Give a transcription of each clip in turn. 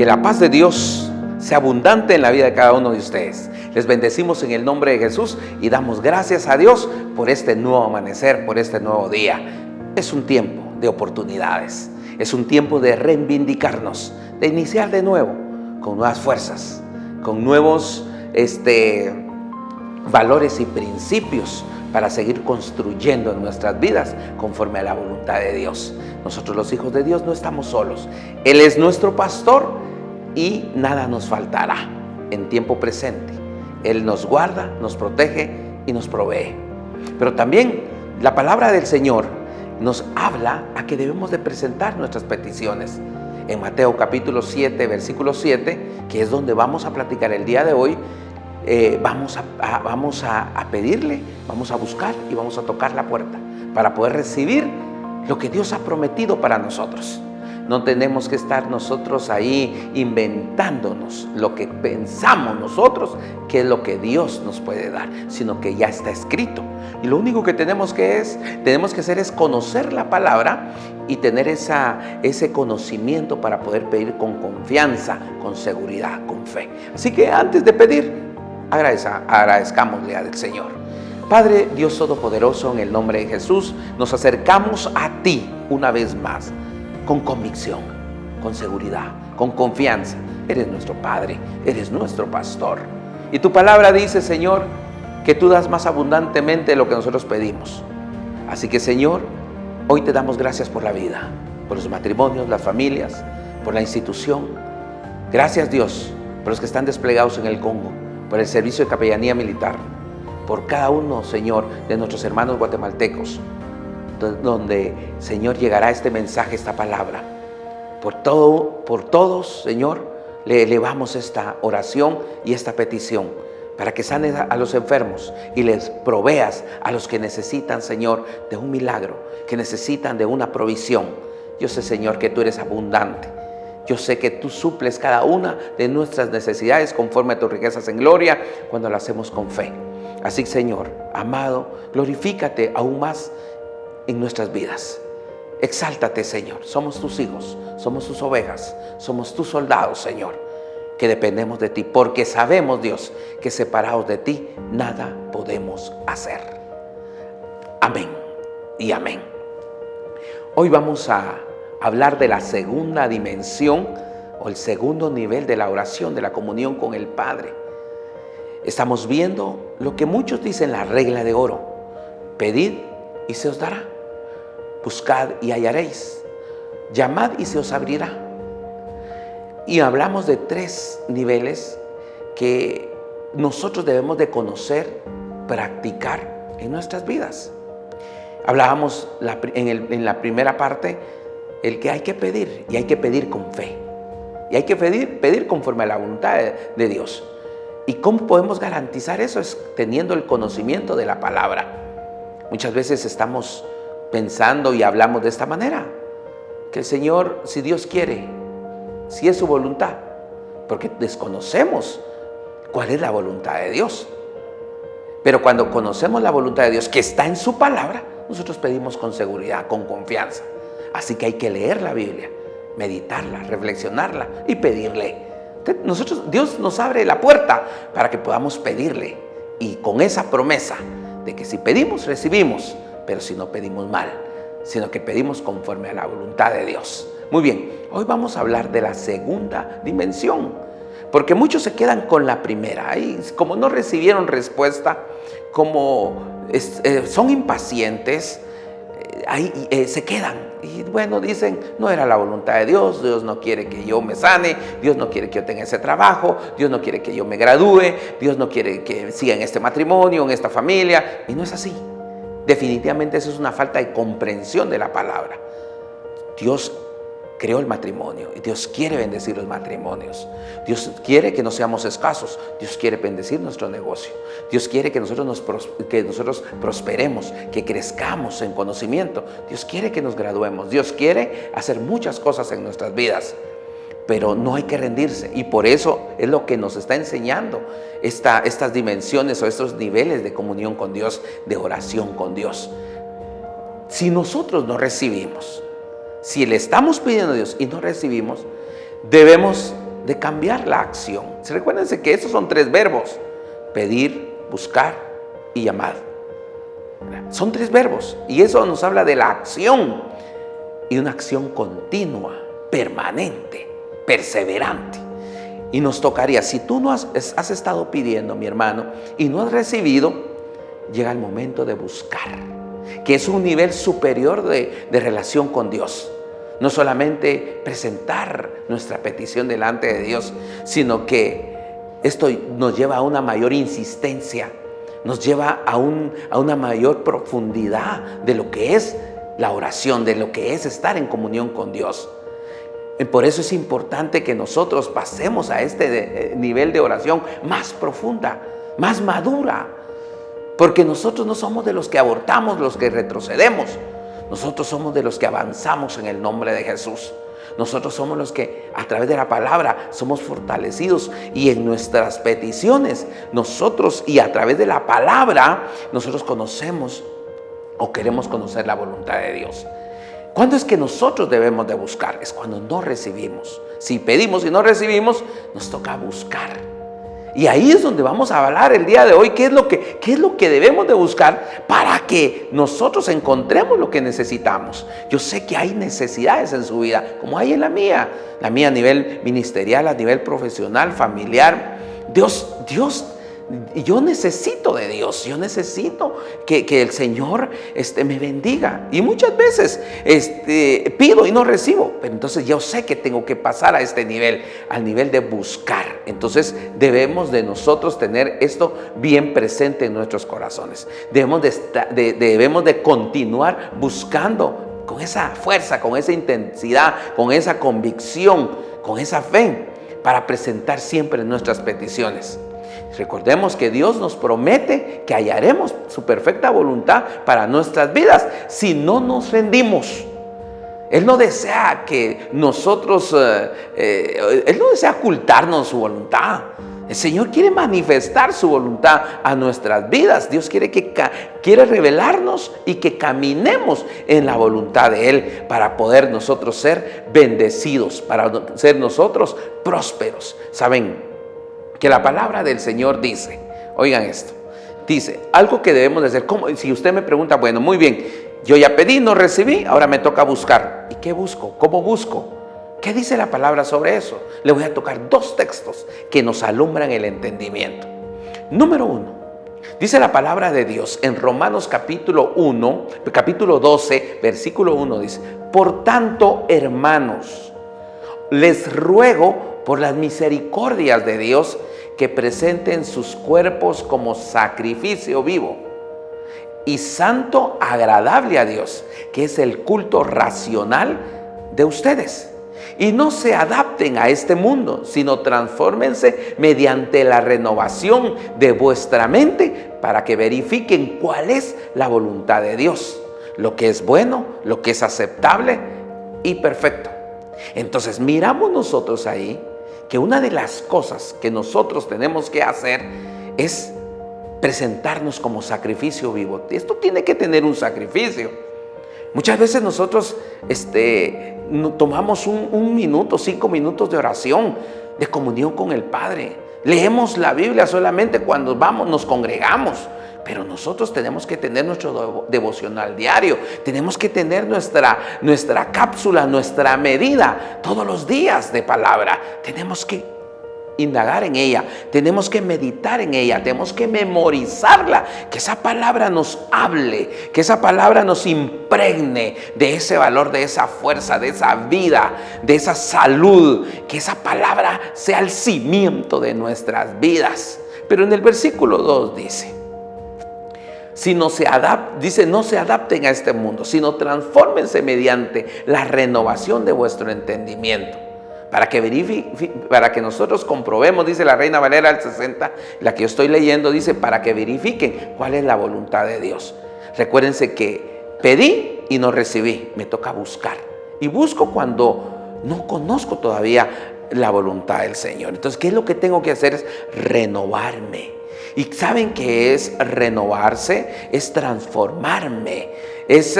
que la paz de Dios sea abundante en la vida de cada uno de ustedes. Les bendecimos en el nombre de Jesús y damos gracias a Dios por este nuevo amanecer, por este nuevo día. Es un tiempo de oportunidades, es un tiempo de reivindicarnos, de iniciar de nuevo, con nuevas fuerzas, con nuevos valores y principios para seguir construyendo en nuestras vidas conforme a la voluntad de Dios. Nosotros los hijos de Dios no estamos solos. Él es nuestro pastor y nada nos faltará en tiempo presente. Él nos guarda, nos protege y nos provee. Pero también la palabra del Señor nos habla a que debemos de presentar nuestras peticiones. En Mateo capítulo 7, versículo 7, que es donde vamos a platicar el día de hoy, vamos a pedirle, vamos a buscar y vamos a tocar la puerta para poder recibir lo que Dios ha prometido para nosotros. No tenemos que estar nosotros ahí inventándonos lo que pensamos nosotros que es lo que Dios nos puede dar, sino que ya está escrito. Y lo único que tenemos que hacer es conocer la palabra y tener ese conocimiento para poder pedir con confianza, con seguridad, con fe. Así que antes de pedir, agradezcámosle al Señor. Padre Dios Todopoderoso, en el nombre de Jesús, nos acercamos a ti una vez más, con convicción, con seguridad, con confianza. Eres nuestro Padre, eres nuestro pastor. Y tu palabra dice, Señor, que tú das más abundantemente de lo que nosotros pedimos. Así que, Señor, hoy te damos gracias por la vida, por los matrimonios, las familias, por la institución. Gracias, Dios, por los que están desplegados en el Congo, por el servicio de capellanía militar, por cada uno, Señor, de nuestros hermanos guatemaltecos, donde, Señor, llegará este mensaje, esta palabra. Por todos, Señor, le elevamos esta oración y esta petición, para que sanes a los enfermos y les proveas a los que necesitan, Señor, de un milagro, que necesitan de una provisión. Yo sé, Señor, que tú eres abundante. Yo sé que tú suples cada una de nuestras necesidades conforme a tus riquezas en gloria cuando lo hacemos con fe. Así, Señor, amado, glorifícate aún más en nuestras vidas. Exáltate, Señor. Somos tus hijos, somos tus ovejas, somos tus soldados, Señor, que dependemos de ti, porque sabemos, Dios, que separados de ti nada podemos hacer. Amén y amén. Hoy vamos a hablar de la segunda dimensión o el segundo nivel de la oración, de la comunión con el Padre. Estamos viendo lo que muchos dicen la regla de oro: pedid y se os dará, buscad y hallaréis, llamad y se os abrirá. Y hablamos de 3 niveles que nosotros debemos de conocer, practicar en nuestras vidas. Hablábamos en la primera parte el que hay que pedir, y hay que pedir con fe, y hay que pedir conforme a la voluntad de Dios. ¿Y cómo podemos garantizar eso? Es teniendo el conocimiento de la palabra. Muchas veces estamos pensando y hablamos de esta manera, que el Señor, si Dios quiere, si es su voluntad, porque desconocemos cuál es la voluntad de Dios. Pero cuando conocemos la voluntad de Dios que está en su palabra, nosotros pedimos con seguridad, con confianza. Así que hay que leer la Biblia, meditarla, reflexionarla y pedirle. Dios nos abre la puerta para que podamos pedirle, y con esa promesa de que si pedimos, recibimos, pero si no pedimos mal, sino que pedimos conforme a la voluntad de Dios. Muy bien, hoy vamos a hablar de la segunda dimensión, porque muchos se quedan con la primera, y como no recibieron respuesta, como son impacientes, ahí se quedan. Y bueno, dicen, no era la voluntad de Dios, Dios no quiere que yo me sane, Dios no quiere que yo tenga ese trabajo, Dios no quiere que yo me gradúe, Dios no quiere que siga en este matrimonio, en esta familia. Y no es así. Definitivamente eso es una falta de comprensión de la palabra. Dios creó el matrimonio y Dios quiere bendecir los matrimonios. Dios quiere que no seamos escasos. Dios quiere bendecir nuestro negocio. Dios quiere que nosotros prosperemos, que crezcamos en conocimiento. Dios quiere que nos graduemos. Dios quiere hacer muchas cosas en nuestras vidas. Pero no hay que rendirse, y por eso es lo que nos está enseñando estas dimensiones o estos niveles de comunión con Dios, de oración con Dios. Si nosotros no recibimos, si le estamos pidiendo a Dios y no recibimos, debemos de cambiar la acción. Recuérdense que estos son 3 verbos: pedir, buscar y llamar. Son 3 verbos y eso nos habla de la acción, y una acción continua, permanente, perseverante. Y nos tocaría, si tú no has estado pidiendo, mi hermano, y no has recibido, llega el momento de buscar, que es un nivel superior de relación con Dios. No solamente presentar nuestra petición delante de Dios, sino que esto nos lleva a una mayor insistencia, nos lleva a una mayor profundidad de lo que es la oración, de lo que es estar en comunión con Dios. Por eso es importante que nosotros pasemos a este nivel de oración más profunda, más madura, porque nosotros no somos de los que abortamos, los que retrocedemos. Nosotros somos de los que avanzamos en el nombre de Jesús. Nosotros somos los que a través de la palabra somos fortalecidos, y en nuestras peticiones nosotros, y a través de la palabra, nosotros conocemos o queremos conocer la voluntad de Dios. ¿Cuándo es que nosotros debemos de buscar? Es cuando no recibimos. Si pedimos y no recibimos, nos toca buscar. Y ahí es donde vamos a hablar el día de hoy, qué es lo que debemos de buscar para que nosotros encontremos lo que necesitamos. Yo sé que hay necesidades en su vida, como hay en la mía a nivel ministerial, a nivel profesional, familiar. Yo necesito de Dios, yo necesito que el Señor me bendiga, y muchas veces pido y no recibo, pero entonces yo sé que tengo que pasar a este nivel, al nivel de buscar. Entonces debemos de nosotros tener esto bien presente en nuestros corazones. Debemos de continuar buscando con esa fuerza, con esa intensidad, con esa convicción, con esa fe, para presentar siempre nuestras peticiones. Recordemos que Dios nos promete que hallaremos su perfecta voluntad para nuestras vidas si no nos rendimos. Él no desea que nosotros, Él no desea ocultarnos su voluntad. El Señor quiere manifestar su voluntad a nuestras vidas. Dios quiere revelarnos y que caminemos en la voluntad de Él, para poder nosotros ser bendecidos, para ser nosotros prósperos. ¿Saben? Que la palabra del Señor dice, oigan esto, dice algo que debemos de hacer. Si usted me pregunta, bueno, muy bien, yo ya pedí, no recibí, ahora me toca buscar. ¿Y qué busco? ¿Cómo busco? ¿Qué dice la palabra sobre eso? Le voy a tocar 2 textos que nos alumbran el entendimiento. Número 1, dice la palabra de Dios en Romanos capítulo 12, versículo 1, dice: por tanto, hermanos, les ruego por las misericordias de Dios, que presenten sus cuerpos como sacrificio vivo y santo, agradable a Dios, que es el culto racional de ustedes. Y no se adapten a este mundo, sino transfórmense mediante la renovación de vuestra mente, para que verifiquen cuál es la voluntad de Dios, lo que es bueno, lo que es aceptable y perfecto. Entonces miramos nosotros ahí que una de las cosas que nosotros tenemos que hacer es presentarnos como sacrificio vivo. Esto tiene que tener un sacrificio. Muchas veces nosotros tomamos un minuto, 5 minutos de oración, de comunión con el Padre. Leemos la Biblia solamente cuando nos congregamos. Pero nosotros tenemos que tener nuestro devocional diario. Tenemos que tener nuestra cápsula, nuestra medida todos los días de palabra. Tenemos que indagar en ella, tenemos que meditar en ella, tenemos que memorizarla, que esa palabra nos hable, que esa palabra nos impregne de ese valor, de esa fuerza, de esa vida, de esa salud, que esa palabra sea el cimiento de nuestras vidas. Pero en el versículo 2 dice: no se adapten a este mundo, sino transfórmense mediante la renovación de vuestro entendimiento, para que nosotros comprobemos, dice la Reina Valera del 60, la que yo estoy leyendo, dice, para que verifiquen cuál es la voluntad de Dios. Recuérdense que pedí y no recibí, me toca buscar. Y busco cuando no conozco todavía la voluntad del Señor. Entonces, ¿qué es lo que tengo que hacer? Es renovarme. ¿Y saben qué es renovarse? Es transformarme, es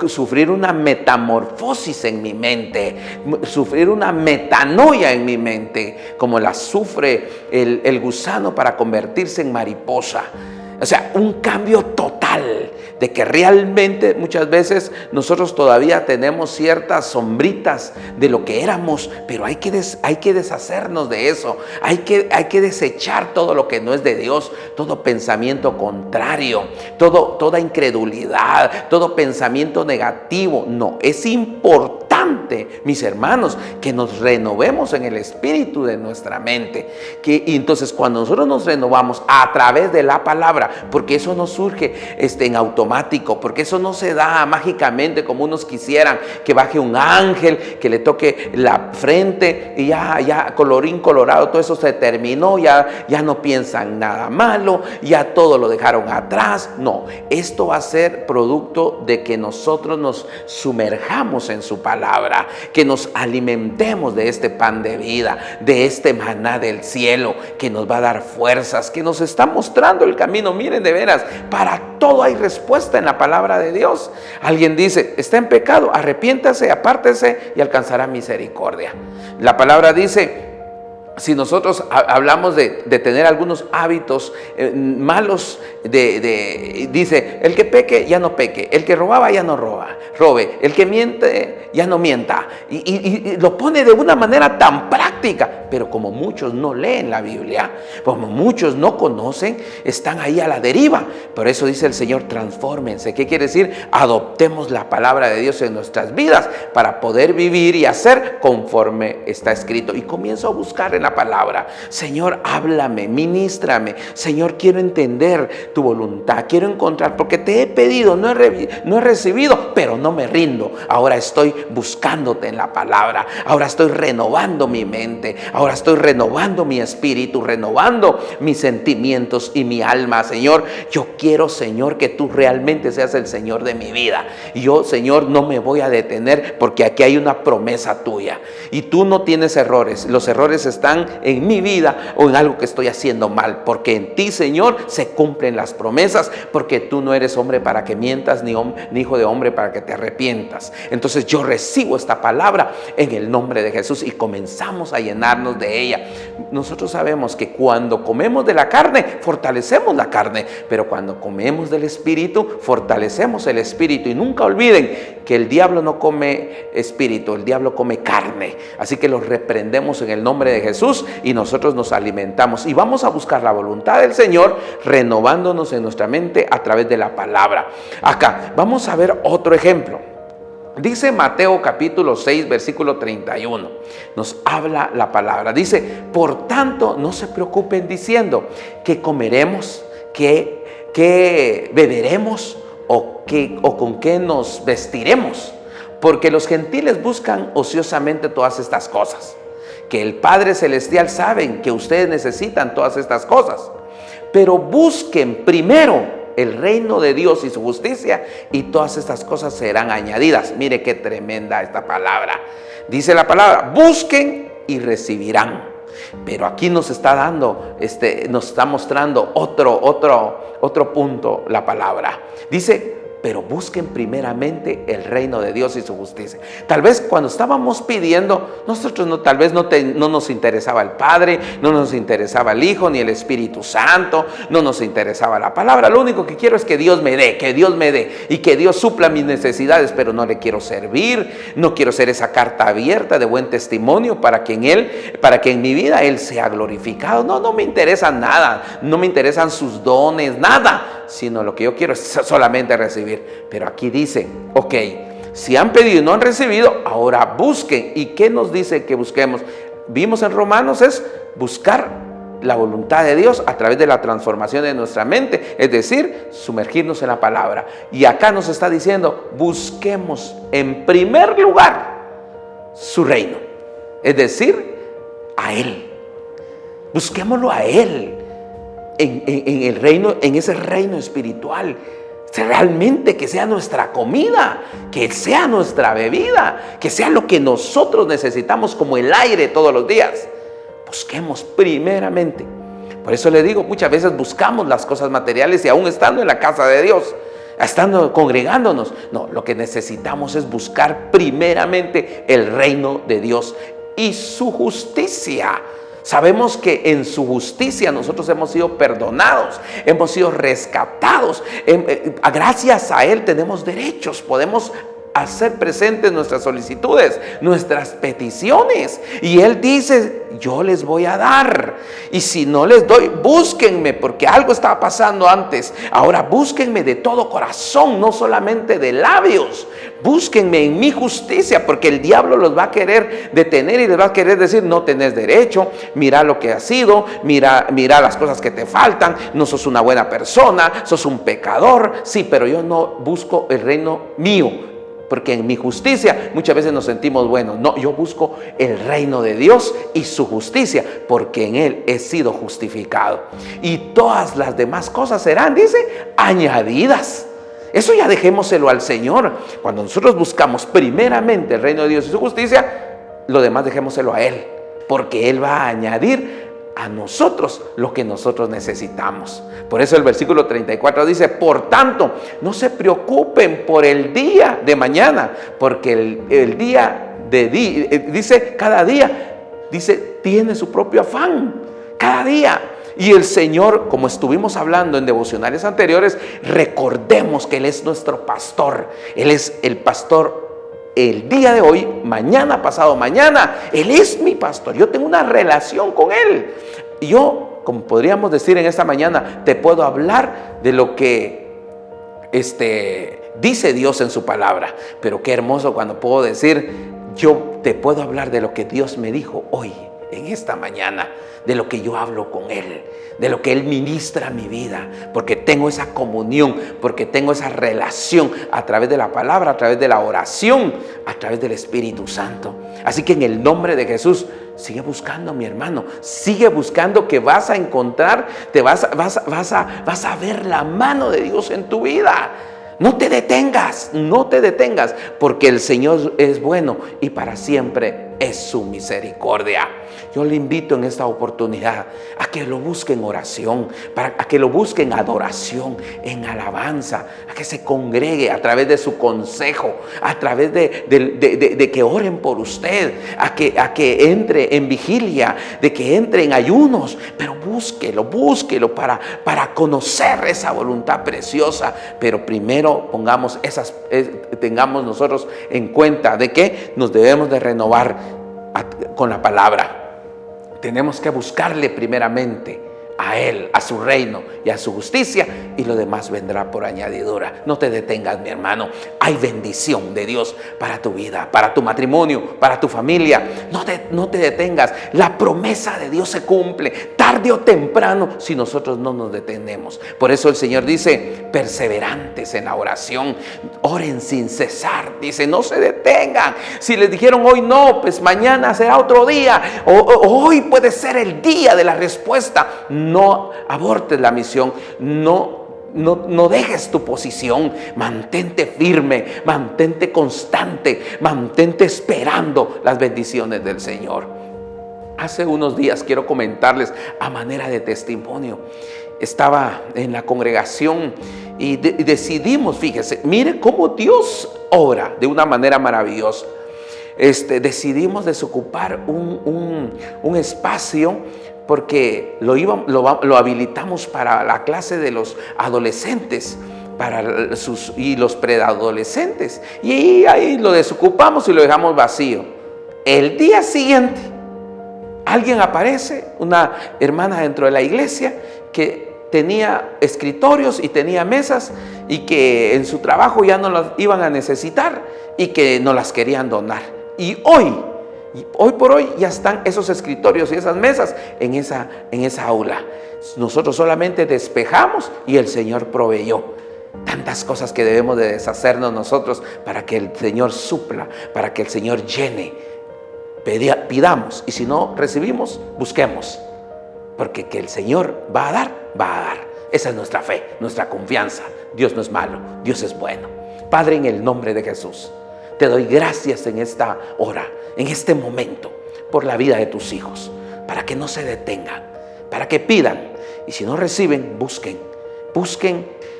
sufrir una metamorfosis en mi mente, sufrir una metanoia en mi mente, como la sufre el gusano para convertirse en mariposa. O sea, un cambio total, de que realmente muchas veces nosotros todavía tenemos ciertas sombritas de lo que éramos, pero hay que deshacernos de eso, hay que desechar todo lo que no es de Dios, todo pensamiento contrario, toda incredulidad, todo pensamiento negativo. No, es importante, mis hermanos, que nos renovemos en el espíritu de nuestra mente. Y entonces cuando nosotros nos renovamos a través de la palabra, porque eso no surge en automático, porque eso no se da mágicamente como unos quisieran, que baje un ángel, que le toque la frente y ya colorín colorado, todo eso se terminó, ya no piensan nada malo, ya todo lo dejaron atrás. No, esto va a ser producto de que nosotros nos sumerjamos en su palabra, que nos alimentemos de este pan de vida, de este maná del cielo, que nos va a dar fuerzas, que nos está mostrando el camino. Miren, de veras, para todo hay respuesta en la palabra de Dios. Alguien dice, está en pecado, arrepiéntase, apártese y alcanzará misericordia. La palabra dice, si nosotros hablamos de tener algunos hábitos malos, dice, el que peque ya no peque, el que robaba ya no robe, el que miente ya no mienta, y lo pone de una manera tan práctica. Pero como muchos no leen la Biblia, como muchos no conocen, están ahí a la deriva. Por eso dice el Señor, transfórmense. ¿Qué quiere decir? Adoptemos la palabra de Dios en nuestras vidas para poder vivir y hacer conforme está escrito. Y comienzo a buscar en la palabra, Señor, háblame, ministrame. Señor, quiero entender tu voluntad, quiero encontrar, porque te he pedido, no he recibido, pero no me rindo. Ahora estoy buscándote en la palabra, ahora estoy renovando mi mente, ahora estoy renovando mi espíritu, renovando mis sentimientos y mi alma. Señor, yo quiero, Señor, que tú realmente seas el Señor de mi vida. Y yo, Señor, no me voy a detener, porque aquí hay una promesa tuya y tú no tienes errores. Los errores están en mi vida o en algo que estoy haciendo mal, porque en ti, Señor, se cumplen las promesas, porque tú no eres hombre para que mientas, ni hijo de hombre para que te arrepientas. Entonces yo recibo esta palabra en el nombre de Jesús y comenzamos a llenarnos de ella. Nosotros sabemos que cuando comemos de la carne, fortalecemos la carne, pero cuando comemos del espíritu, fortalecemos el espíritu. Y nunca olviden que el diablo no come espíritu, el diablo come carne. Así que los reprendemos en el nombre de Jesús y nosotros nos alimentamos y vamos a buscar la voluntad del Señor, renovándonos en nuestra mente a través de la palabra. Acá vamos a ver otro ejemplo. Dice Mateo capítulo 6 versículo 31, nos habla la palabra. Dice, por tanto no se preocupen diciendo qué comeremos, qué beberemos o con qué nos vestiremos, porque los gentiles buscan ociosamente todas estas cosas, que el Padre Celestial sabe que ustedes necesitan todas estas cosas. Pero busquen primero el reino de Dios y su justicia, y todas estas cosas serán añadidas. Mire qué tremenda esta palabra. Dice la palabra, busquen y recibirán. Pero aquí nos está dando, nos está mostrando otro punto la palabra. Dice, pero busquen primeramente el reino de Dios y su justicia. Tal vez cuando estábamos pidiendo, nosotros tal vez no nos interesaba el Padre, no nos interesaba el Hijo, ni el Espíritu Santo, no nos interesaba la palabra. Lo único que quiero es que Dios me dé y que Dios supla mis necesidades, pero no le quiero servir, no quiero ser esa carta abierta de buen testimonio para que en mi vida Él sea glorificado. No me interesa nada, no me interesan sus dones, nada, sino lo que yo quiero es solamente recibir. Pero aquí dice, ok, si han pedido y no han recibido, ahora busquen. ¿Y qué nos dice que busquemos? Vimos en Romanos, es buscar la voluntad de Dios a través de la transformación de nuestra mente, es decir, sumergirnos en la palabra. Y acá nos está diciendo, busquemos en primer lugar su reino, es decir, a Él. Busquémoslo a Él en el reino, en ese reino espiritual. realmente que sea nuestra comida, que sea nuestra bebida, que sea lo que nosotros necesitamos como el aire todos los días. Busquemos primeramente. Por eso le digo, muchas veces buscamos las cosas materiales y aún estando en la casa de Dios, estando congregándonos, no, lo que necesitamos es buscar primeramente el reino de Dios y su justicia. Sabemos que en su justicia nosotros hemos sido perdonados, hemos sido rescatados. Gracias a Él tenemos derechos, podemos hacer presentes nuestras solicitudes, nuestras peticiones. Y Él dice, yo les voy a dar. Y si no les doy, búsquenme, porque algo estaba pasando antes. Ahora búsquenme de todo corazón, no solamente de labios. Búsquenme en mi justicia, porque el diablo los va a querer detener y les va a querer decir, no tenés derecho, mira lo que has sido, mira las cosas que te faltan, no sos una buena persona, sos un pecador. Sí, pero yo no busco el reino mío, porque en mi justicia muchas veces nos sentimos buenos. No, yo busco el reino de Dios y su justicia, porque en Él he sido justificado. Y todas las demás cosas serán, dice, añadidas. Eso ya dejémoselo al Señor. Cuando nosotros buscamos primeramente el reino de Dios y su justicia, lo demás dejémoselo a Él, porque Él va a añadir a nosotros lo que nosotros necesitamos. Por eso el versículo 34 dice, por tanto, no se preocupen por el día de mañana, porque el día dice, cada día, dice, tiene su propio afán, cada día. Y el Señor, como estuvimos hablando en devocionales anteriores, recordemos que Él es nuestro pastor. Él es el pastor el día de hoy, mañana, pasado mañana. Él es mi pastor. Yo tengo una relación con Él. Yo, como podríamos decir en esta mañana, te puedo hablar de lo que dice Dios en su palabra. Pero qué hermoso cuando puedo decir, yo te puedo hablar de lo que Dios me dijo hoy, en esta mañana, de lo que yo hablo con Él, de lo que Él ministra a mi vida, porque tengo esa comunión, porque tengo esa relación a través de la palabra, a través de la oración, a través del Espíritu Santo. Así que en el nombre de Jesús, sigue buscando, mi hermano, sigue buscando, que vas a encontrar, vas a ver la mano de Dios en tu vida. No te detengas, porque el Señor es bueno y para siempre es su misericordia. Yo le invito en esta oportunidad a que lo busque en oración, a que lo busque en adoración, en alabanza, a que se congregue a través de su consejo, a través de que oren por usted, a que entre en vigilia, de que entre en ayunos, pero búsquelo para conocer esa voluntad preciosa. Pero primero tengamos nosotros en cuenta de que nos debemos de renovar con la palabra. Tenemos que buscarle primeramente a Él, a su reino y a su justicia, y lo demás vendrá por añadidura. No te detengas, mi hermano. Hay bendición de Dios para tu vida, para tu matrimonio, para tu familia. No te detengas. La promesa de Dios se cumple tarde o temprano si nosotros no nos detenemos. Por eso el Señor dice, perseverantes en la oración, oren sin cesar. Dice, no se detengan. Si les dijeron hoy no, pues mañana será otro día, o hoy puede ser el día de la respuesta. No abortes la misión, no dejes tu posición, mantente firme, mantente constante, mantente esperando las bendiciones del Señor. Hace unos días quiero comentarles a manera de testimonio. Estaba en la congregación y decidimos, fíjese, mire cómo Dios obra de una manera maravillosa. Decidimos desocupar un espacio, porque lo habilitamos para la clase de los adolescentes y los preadolescentes. Y ahí lo desocupamos y lo dejamos vacío. El día siguiente, alguien aparece, una hermana dentro de la iglesia, que tenía escritorios y tenía mesas, y que en su trabajo ya no las iban a necesitar y que no las querían donar. Y hoy por hoy ya están esos escritorios y esas mesas en esa aula. Nosotros solamente despejamos y el Señor proveyó. Tantas cosas que debemos de deshacernos nosotros para que el Señor supla, para que el Señor llene. Pidamos, y si no recibimos, busquemos, porque que el Señor va a dar, va a dar. Esa es nuestra fe, nuestra confianza, Dios no es malo, Dios es bueno. Padre, en el nombre de Jesús, te doy gracias en esta hora, en este momento, por la vida de tus hijos, para que no se detengan, para que pidan, y si no reciben, busquen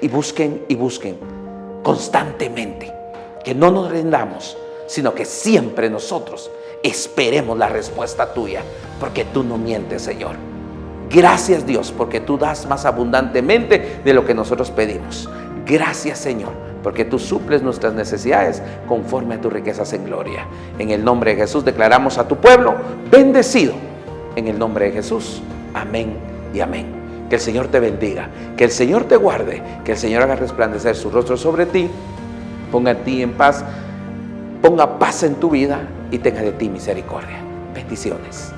y busquen y busquen constantemente. Que no nos rindamos, sino que siempre nosotros esperemos la respuesta tuya, porque tú no mientes, Señor. Gracias, Dios, porque tú das más abundantemente de lo que nosotros pedimos. Gracias, Señor, porque tú suples nuestras necesidades conforme a tus riquezas en gloria. En el nombre de Jesús declaramos a tu pueblo bendecido. En el nombre de Jesús, amén y amén. Que el Señor te bendiga, que el Señor te guarde, que el Señor haga resplandecer su rostro sobre ti, ponga en ti en paz, ponga paz en tu vida y tenga de ti misericordia. Bendiciones.